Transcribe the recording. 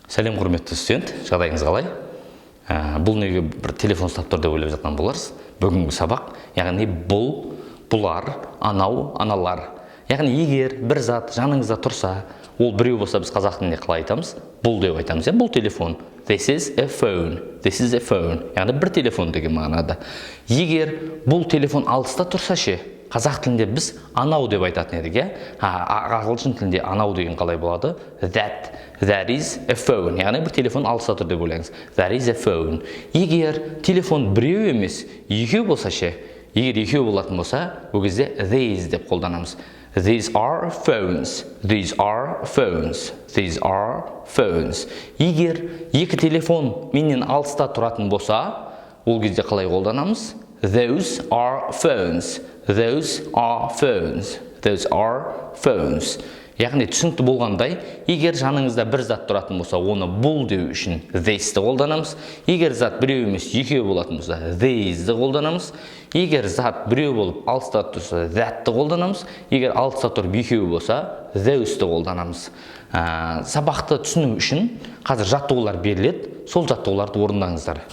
Сәлем құрметті студент, жағдайыңыз қалай? Бұл неге бір телефон ұстап тұр деп ойлап жатқан боларсыз. Бүгінгі сабақ, яғни бұл, бұлар, анау, аналар. Яғни егер бір зат жаныңызда тұрса, ол біреу болса біз қазақ тілінде қалай айтамыз? Бұл деп айтамыз. Бұл телефон. This is a phone. This is a phone. Яғни бір телефон деген мағынада. Егер бұл телефон алыста тұрса ше, қазақ тілінде біз анау деп айтатын едік, ағылшын тілінде анау деген қалай болады? That is a phone. Яғни бір телефон алыста тұр деп ойлаңыз. That is a phone. Егер телефон біреу емес, екеу болса ше, егер екеу болатын болса, ол кезде these деп қолданамыз. These are phones. These are phones. These are phones. Егер екі телефон менен алыста тұратын болса, ол кезде қалай қолданамыз? Those are phones. Those are phones. Those are phones. Яғни түсінікті болғандай, егер жаныңызда бір зат тұратын болса, оны бұл деу үшін this-ті қолданамыз. Егер зат біреу емес, екеу болатын болса, these-ді қолданамыз. Егер зат біреу болып алыста тұрса, that-ті қолданамыз. Егер алыста тұрып екеу болса, those-ті қолданамыз. Сабақты түсіну үшін қазір жаттығулар беріледі, сол жаттығуларды орындаңыздар.